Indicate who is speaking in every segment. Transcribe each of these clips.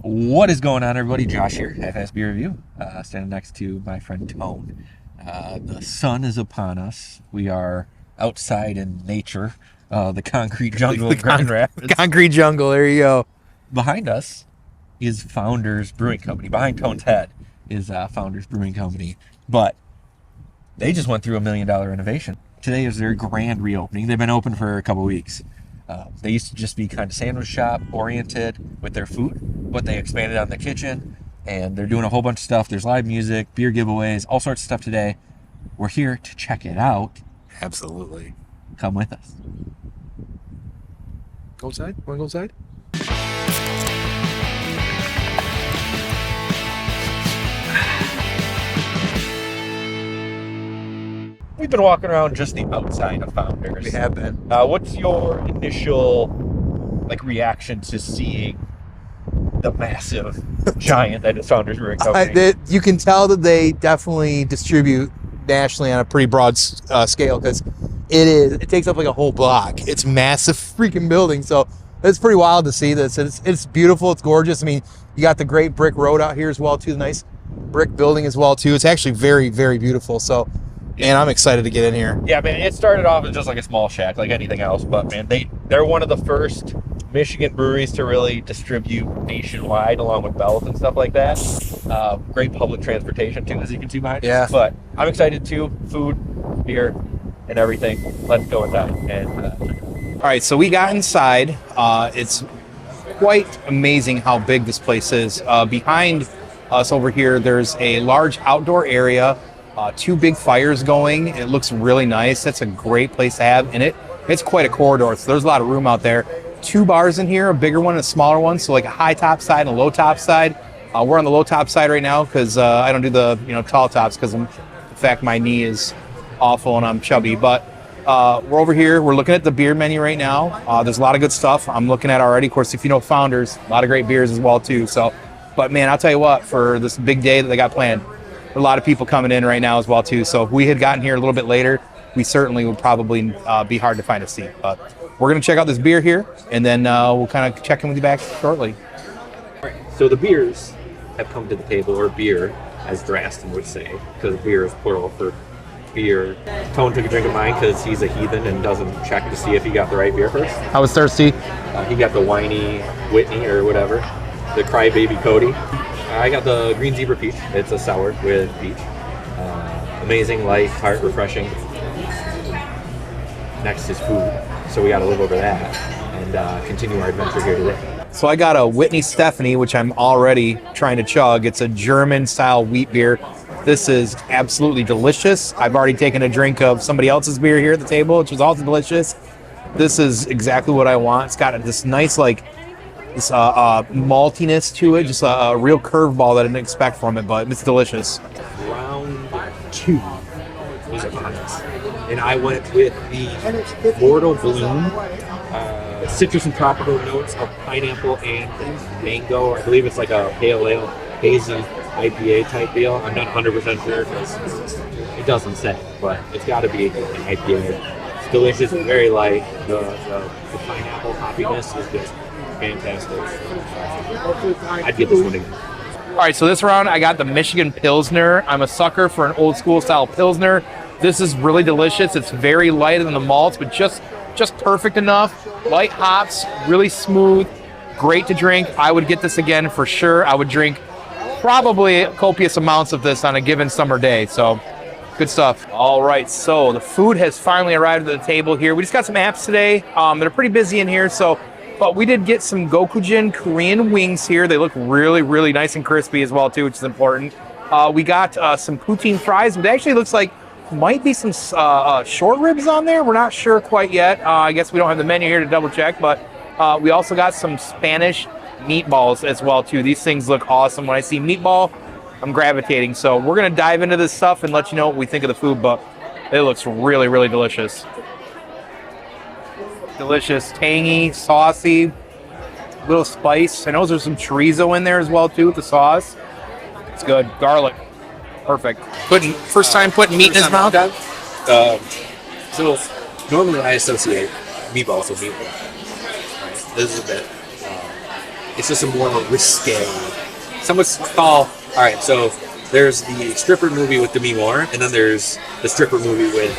Speaker 1: What is going on, everybody? Josh here, Halfassbeerreview, standing next to my friend Tone. The sun is upon us. We are outside in nature, the concrete jungle of Grand Rapids.
Speaker 2: Concrete jungle, there you go.
Speaker 1: Behind us is Founders Brewing Company. Behind Tone's head is Founders Brewing Company. But they just went through $1 million renovation. Today is their grand reopening. They've been open for a couple weeks. They used to just be kind of sandwich shop oriented with their food, but they expanded on the kitchen and they're doing a whole bunch of stuff. There's live music, beer giveaways, all sorts of stuff today. We're here to check it out.
Speaker 2: Absolutely.
Speaker 1: Come with us.
Speaker 2: Go outside? Want to go outside?
Speaker 1: We've been walking around just the outside of Founders.
Speaker 2: We have been.
Speaker 1: What's your initial reaction to seeing the massive giant that is Founders Brewing Company?
Speaker 2: You can tell that they definitely distribute nationally on a pretty broad scale because it takes up like a whole block. It's massive freaking building, so it's pretty wild to see this. It's beautiful. It's gorgeous. I mean, you got the great brick road out here as well too. The nice brick building as well too. It's actually very, very beautiful. So. And I'm excited to get in here.
Speaker 1: Yeah, man, it started off as just like a small shack, like anything else. But, man, they're one of the first Michigan breweries to really distribute nationwide, along with Bell's and stuff like that. Great public transportation, too, as you can see behind.
Speaker 2: Yeah.
Speaker 1: But I'm excited, too. Food, beer, and everything. Let's go with that. And
Speaker 2: all right, so we got inside. It's quite amazing how big this place is. Behind us over here, there's a large outdoor area. 2 big fires going. It looks really nice. That's a great place to have in it. It's quite a corridor, so there's a lot of room out there. 2 bars in here, a bigger one and a smaller one, so like a high top side and a low top side. We're on the low top side right now because I don't do the tall tops because in fact my knee is awful and I'm chubby. But we're over here. We're looking at the beer menu right now. There's a lot of good stuff I'm looking at already. Of course, if you know Founders, a lot of great beers as well too. So, but man, I'll tell you what, for this big day that they got planned, a lot of people coming in right now as well too. So if we had gotten here a little bit later, we certainly would probably be hard to find a seat. But we're going to check out this beer here, and then we'll kind of check in with you back shortly.
Speaker 1: all right, so the beers have come to the table, or beer, as Draston would say, because beer is plural for beer. Tone took a drink of mine because he's a heathen and doesn't check to see if he got the right beer first.
Speaker 2: I was thirsty.
Speaker 1: He got the whiny Whitney or whatever, the Crybaby Cody. I got the Green Zebra Peach. It's a sour with peach. Amazing, light, tart, refreshing. Next is food, so we got to live over that and continue our adventure here today.
Speaker 2: So I got a Whitney Stephanie, which I'm already trying to chug. It's a German-style wheat beer. This is absolutely delicious. I've already taken a drink of somebody else's beer here at the table, which is also delicious. This is exactly what I want. It's got this nice, this maltiness to it, just a real curveball that I didn't expect from it, but it's delicious.
Speaker 1: Round 2 was upon us, and I went with the Bordeaux Bloom, citrus and tropical notes of pineapple and mango. I believe it's like a pale ale, hazy IPA type deal. I'm not 100% sure because it doesn't say, but it's got to be an IPA. It's delicious, very light. The pineapple hoppiness is just fantastic. I'd get this one again.
Speaker 2: All right, so this round I got the Michigan Pilsner. I'm a sucker for an old school style Pilsner. This is really delicious. It's very light in the malts, but just perfect enough. Light hops, really smooth, great to drink. I would get this again for sure. I would drink probably copious amounts of this on a given summer day. So good stuff. All right, so the food has finally arrived at the table here. We just got some apps today. They're pretty busy in here, but we did get some Gokujin Korean wings here. They look really, really nice and crispy as well too, which is important. We got some poutine fries, but it actually looks like might be some short ribs on there. We're not sure quite yet. I guess we don't have the menu here to double check, but we also got some Spanish meatballs as well too. These things look awesome. When I see meatball, I'm gravitating. So we're gonna dive into this stuff and let you know what we think of the food, but it looks really, really delicious. Delicious, tangy, saucy, little spice. I know there's some chorizo in there as well too with the sauce. It's good. Garlic, perfect. First time putting meat in his mouth.
Speaker 3: So normally I associate meatballs with meatballs. Right? This is a bit.
Speaker 1: It's just a more risque. Some would call, all right, so there's the stripper movie with Demi Moore, and then there's the stripper movie with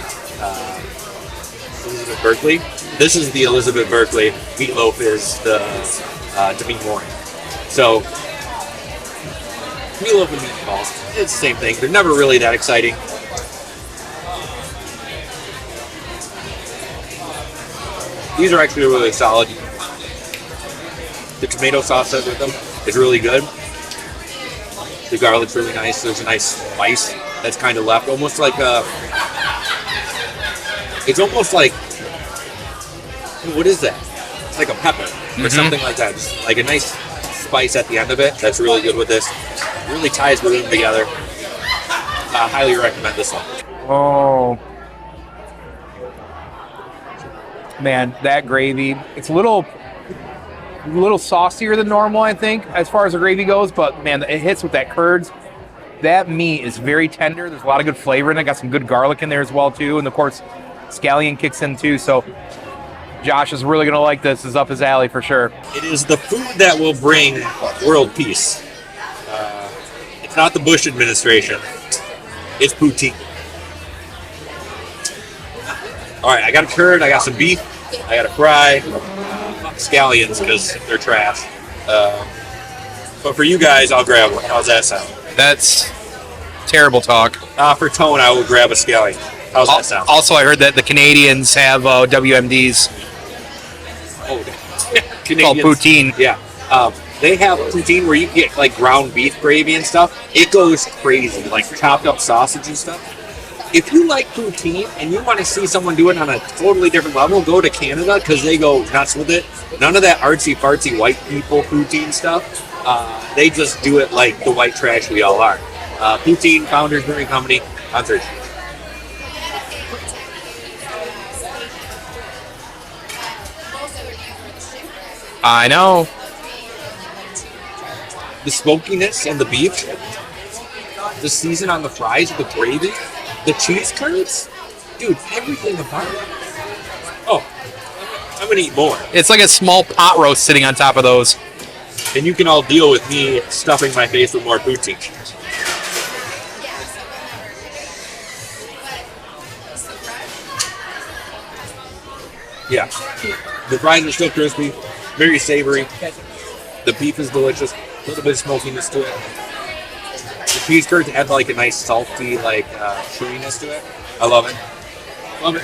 Speaker 1: Elizabeth Berkley. This is the Elizabeth Berkley. Meatloaf is the Demi Moore. So, Meatloaf and Meatballs, it's the same thing. They're never really that exciting. These are actually really solid. The tomato sauce that's with them is really good. The garlic's really nice. There's a nice spice that's kind of left, almost like it's almost like, what is that? It's like a pepper or something like that. Just like a nice spice at the end of it. That's really good with this. Really ties the room together. I highly recommend this one.
Speaker 2: Oh. Man, that gravy, it's a little saucier than normal, I think, as far as the gravy goes, but man, it hits with that curds. That meat is very tender. There's a lot of good flavor in it. Got some good garlic in there as well, too. And of course, scallion kicks in, too. So Josh is really going to like this. This is up his alley for sure.
Speaker 1: It is the food that will bring world peace. It's not the Bush administration. It's poutine. All right, I got a curd. I got some beef. I got a fry. Scallions because they're trash. But for you guys, I'll grab one. How's that sound?
Speaker 3: That's terrible talk.
Speaker 1: For Tone, I will grab a scallion. How's that sound?
Speaker 3: Also, I heard that the Canadians have WMDs
Speaker 1: Oh,
Speaker 3: called
Speaker 1: Canadians.
Speaker 3: poutine.
Speaker 1: Yeah. They have poutine where you get like ground beef gravy and stuff. It goes crazy, like chopped up sausage and stuff. If you like poutine and you want to see someone do it on a totally different level, go to Canada because they go nuts with it. None of that artsy-fartsy white people poutine stuff. They just do it like the white trash we all are. Poutine, Founders Brewing Company, on Thursday.
Speaker 3: I know.
Speaker 1: The smokiness and the beef, the season on the fries, the gravy, the cheese curds, dude, everything about it. Oh, I'm gonna eat more.
Speaker 3: It's like a small pot roast sitting on top of those.
Speaker 1: And you can all deal with me stuffing my face with more poutine. Yeah, the fries are still crispy, very savory. The beef is delicious, a little bit of smokiness to it. The cheese curds add like a nice salty, like chewiness to it. I love it. Love it.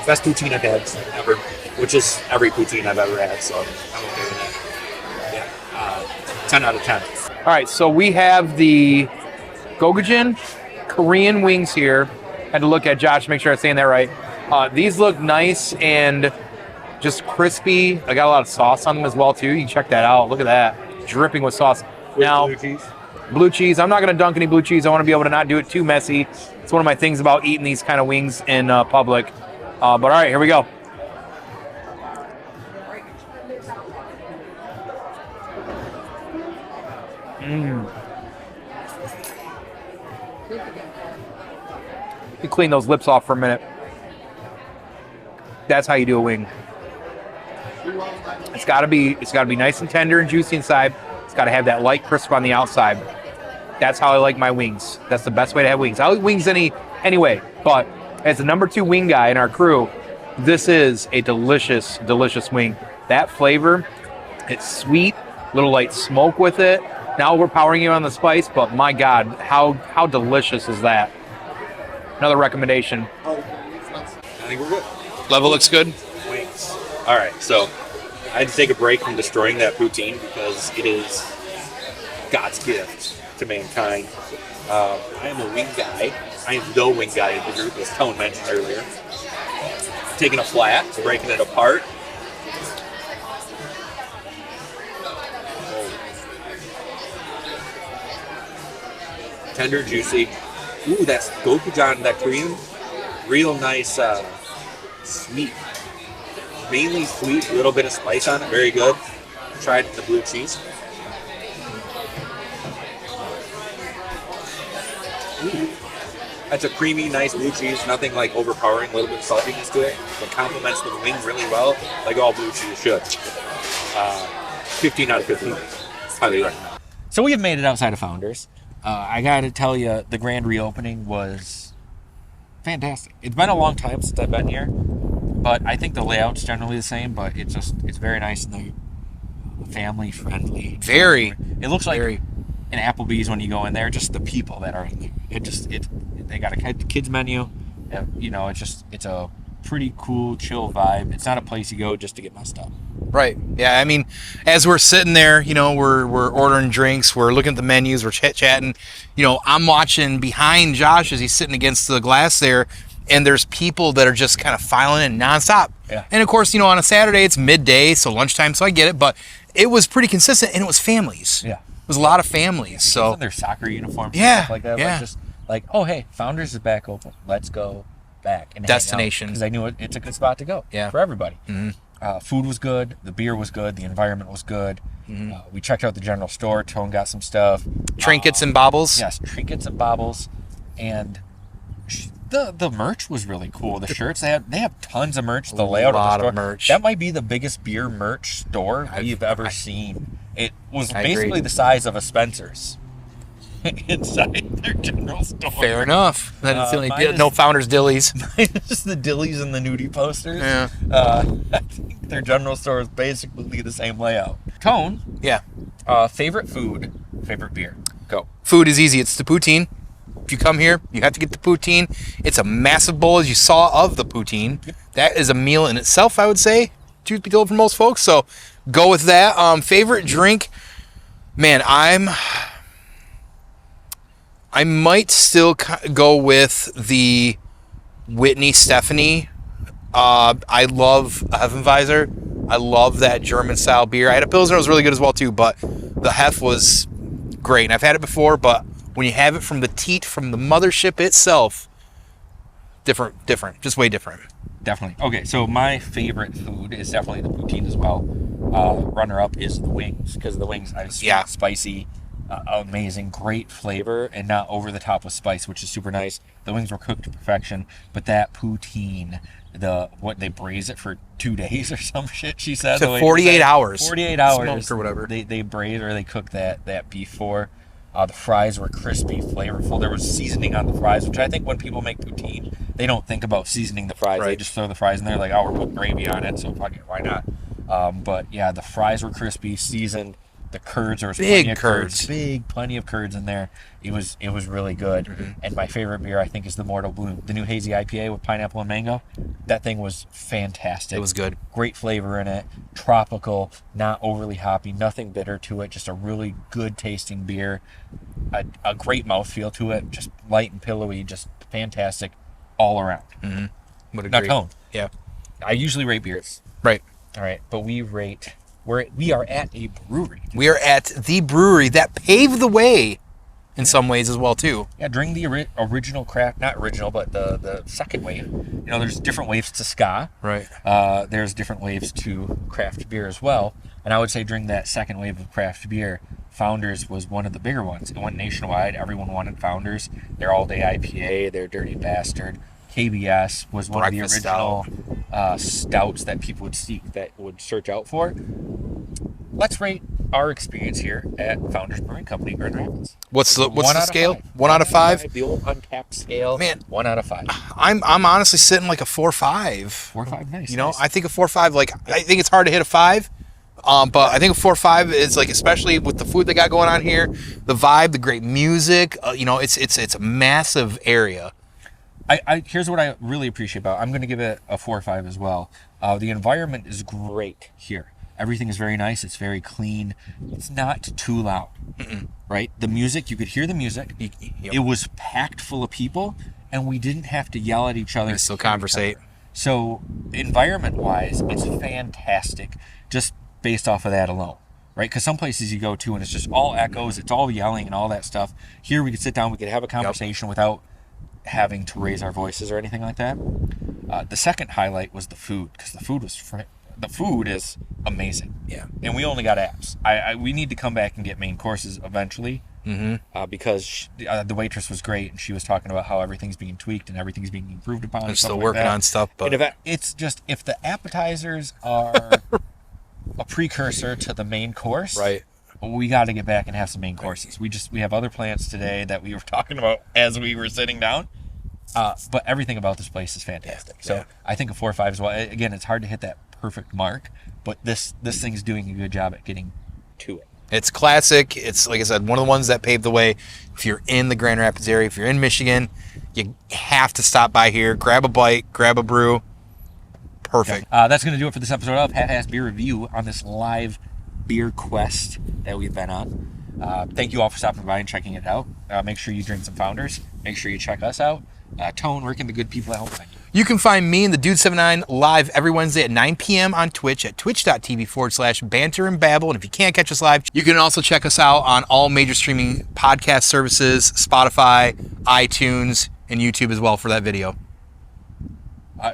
Speaker 1: Best poutine I've had ever, which is every poutine I've ever had, so I'm okay with that. Yeah, 10 out of 10.
Speaker 2: All right, so we have the Gogajin Korean wings here. Had to look at Josh to make sure I'm saying that right. These look nice and just crispy. I got a lot of sauce on them as well, too. You can check that out. Look at that. Dripping with sauce. Now,
Speaker 1: Blue cheese.
Speaker 2: blue cheese. I'm not going to dunk any blue cheese. I want to be able to not do it too messy. It's one of my things about eating these kind of wings in public. But all right, here we go. You clean those lips off for a minute. That's how you do a wing. It's got to be nice and tender and juicy inside. It's got to have that light crisp on the outside. That's how I like my wings. That's the best way to have wings. I'll eat wings anyway, but as the number 2 wing guy in our crew, this is a delicious, delicious wing. That flavor, it's sweet, little light smoke with it. Not overpowering you on the spice, but my God, how delicious is that? Another recommendation.
Speaker 1: I think we're good.
Speaker 3: Level looks good.
Speaker 1: Wings. All right, so I had to take a break from destroying that poutine because it is God's gift to mankind. I am a wing guy. I am the wing guy in the group, as Tone mentioned earlier. Taking a flat, breaking it apart. Tender, juicy. Ooh, that's gochujang, that Korean. Real nice, sweet. Mainly sweet, a little bit of spice on it. Very good. Tried the blue cheese. Ooh. That's a creamy, nice blue cheese. Nothing like overpowering. A little bit of saltiness to it. But complements the wing really well, like all blue cheese should. 15 out of 15. Highly recommend. So we have made it outside of Founders. I got to tell you, the grand reopening was fantastic. It's been a long time since I've been here, but I think the layout's generally the same, but it's very nice and they're family friendly.
Speaker 3: Very.
Speaker 1: It looks like
Speaker 3: Very.
Speaker 1: an Applebee's when you go in there, just the people that are in there. They got a kids menu. You know, it's a pretty cool, chill vibe. It's not a place you go just to get messed up.
Speaker 3: Right. Yeah. I mean, as we're sitting there, you know, we're ordering drinks, we're looking at the menus, we're chatting. You know, I'm watching behind Josh as he's sitting against the glass there, and there's people that are just kind of filing in nonstop.
Speaker 1: Yeah.
Speaker 3: And of course, you know, on a Saturday it's midday, so lunchtime, so I get it, but it was pretty consistent, and it was families.
Speaker 1: Yeah.
Speaker 3: It was a lot of families. So
Speaker 1: in their soccer uniforms,
Speaker 3: Yeah,
Speaker 1: and stuff like that.
Speaker 3: yeah.
Speaker 1: Like just like, oh hey, Founders is back open. Let's go back and
Speaker 3: Destination.
Speaker 1: because I knew it's a good spot to go.
Speaker 3: Yeah.
Speaker 1: For everybody.
Speaker 3: Mm-hmm.
Speaker 1: Food was good. The beer was good. The environment was good. We checked out the general store. Tone got some stuff.
Speaker 3: trinkets and baubles.
Speaker 1: Yes, trinkets and baubles, and the merch was really cool. The shirts they have tons of merch. The layout of the
Speaker 3: lot
Speaker 1: store,
Speaker 3: of merch.
Speaker 1: that might be the biggest beer merch store we've ever seen. It was
Speaker 3: I
Speaker 1: basically
Speaker 3: agree.
Speaker 1: the size of a Spencer's inside their general store.
Speaker 3: Fair enough. That's the only
Speaker 1: minus-
Speaker 3: no Founders Dillies.
Speaker 1: Just the dillies and the nudie posters.
Speaker 3: Yeah.
Speaker 1: I think their general store is basically the same layout. Tone,
Speaker 3: Yeah.
Speaker 1: favorite food, favorite beer. Go.
Speaker 3: Food is easy. It's the poutine. If you come here, you have to get the poutine. It's a massive bowl, as you saw, of the poutine. That is a meal in itself, I would say, truth be told, for most folks. So go with that. Favorite drink, man, I might still go with the Whitney Stephanie. I love Hefeweizen. I love that German-style beer. I had a Pilsner, it was really good as well, too, but the Hef was great. And I've had it before, but when you have it from the teat, from the mothership itself, different, just way different.
Speaker 1: Definitely. Okay, so my favorite food is definitely the poutine as well. Runner-up is the wings, because the wings are sweet,
Speaker 3: Yeah.
Speaker 1: spicy, amazing, great flavor, and not over the top with spice, which is super nice. The wings were cooked to perfection, but that poutine, they braise it for 2 days or some shit, she said.
Speaker 3: So 48 hours.
Speaker 1: 48 hours.
Speaker 3: Smoked or whatever.
Speaker 1: They braise or they cook that beef for. The fries were crispy, flavorful. There was seasoning on the fries, which I think when people make poutine, they don't think about seasoning the fries. They
Speaker 3: Right.
Speaker 1: just throw the fries in there like, oh, we're putting gravy on it, so fuck it, why not? But yeah, the fries were crispy, seasoned. The curds, there was
Speaker 3: Big
Speaker 1: plenty of
Speaker 3: curds.
Speaker 1: plenty of curds in there. It was really good.
Speaker 3: Mm-hmm.
Speaker 1: And my favorite beer, I think, is the Mortal Bloom, the new hazy IPA with pineapple and mango. That thing was fantastic.
Speaker 3: It was good.
Speaker 1: Great flavor in it, tropical, not overly hoppy, nothing bitter to it, just a really good tasting beer. A great mouthfeel to it, just light and pillowy, just fantastic all around.
Speaker 3: Would
Speaker 1: Now,
Speaker 3: agree.
Speaker 1: Tone,
Speaker 3: Yeah.
Speaker 1: I usually rate beers.
Speaker 3: Right.
Speaker 1: All right, but we are at a brewery.
Speaker 3: We are at the brewery that paved the way in some ways as well, too.
Speaker 1: Yeah, during the original craft, not original, but the second wave. You know, there's different waves to ska.
Speaker 3: Right.
Speaker 1: There's different waves to craft beer as well. And I would say during that second wave of craft beer, Founders was one of the bigger ones. It went nationwide. Everyone wanted Founders. Their all-day IPA, their Dirty Bastard. KBS was one
Speaker 3: Breakfast
Speaker 1: of the original stouts that people would seek, that would search out for. Let's rate our experience here at Founders Brewing Company, Grand Rapids.
Speaker 3: What's the
Speaker 1: 1 out of
Speaker 3: scale?
Speaker 1: 5.
Speaker 3: 1 out of 5?
Speaker 1: The old Untappd scale.
Speaker 3: Man.
Speaker 1: 1 out of 5.
Speaker 3: I'm honestly sitting like a 4 or 5.
Speaker 1: 4 or 5, nice.
Speaker 3: You know,
Speaker 1: nice.
Speaker 3: I think a 4 or 5, like, I think it's hard to hit a 5. But I think a 4 or 5 is like, especially with the food they got going on here, the vibe, the great music, you know, it's a massive area.
Speaker 1: Here's what I really appreciate about it. I'm going to give it a 4 or 5 as well. The environment is great here. Everything is very nice. It's very clean. It's not too loud, right? The music, you could hear the music.
Speaker 3: Yep.
Speaker 1: It was packed full of people, and we didn't have to yell at each other.
Speaker 3: can still
Speaker 1: to hear each
Speaker 3: conversate.
Speaker 1: other. So environment-wise, it's fantastic just based off of that alone, right? Because some places you go to and it's just all echoes, it's all yelling and all that stuff. Here we could sit down, we could have a conversation without having to raise our voices or anything like that. The second highlight was the food, because the food is amazing.
Speaker 3: Yeah.
Speaker 1: And we only got apps. We need to come back and get main courses eventually. Because the waitress was great, and she was talking about how everything's being tweaked and everything's being improved upon.
Speaker 3: I'm
Speaker 1: and stuff
Speaker 3: still
Speaker 1: like
Speaker 3: working
Speaker 1: that.
Speaker 3: on stuff, but
Speaker 1: And it's just, if the appetizers are a precursor to the main course.
Speaker 3: Right.
Speaker 1: We got to get back and have some main courses. We have other plans today that we were talking about as we were sitting down. But everything about this place is fantastic. So I think a 4 or 5 is well. Again, it's hard to hit that perfect mark, but this thing's doing a good job at getting to it.
Speaker 3: It's classic. It's, like I said, one of the ones that paved the way. If you're in the Grand Rapids area, if you're in Michigan, you have to stop by here, grab a bite, grab a brew. Perfect.
Speaker 1: That's going to do it for this episode of Halfassbeerreview on this live beer quest that we've been on. Thank you all for stopping by and checking it out. Make sure you drink some Founders. Make sure you check us out. Tone, where can the good people at home find you?
Speaker 3: You can find me and the Dude79 live every Wednesday at 9 p.m. on Twitch at twitch.tv/Banter and Babble. And if you can't catch us live, you can also check us out on all major streaming podcast services, Spotify, iTunes, and YouTube as well for that video.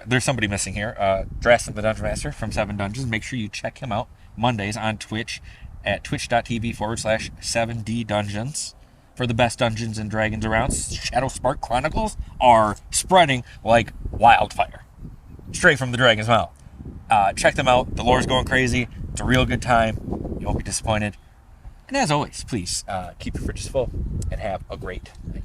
Speaker 1: There's somebody missing here. Drastin the Dungeon Master from 7 Dungeons. Make sure you check him out Mondays on Twitch at twitch.tv/7D Dungeons for the best Dungeons and Dragons around. Shadow Spark Chronicles are spreading like wildfire, straight from the dragon's mouth. Check them out. The lore's going crazy. It's a real good time. You won't be disappointed. And as always, please keep your fridges full and have a great night.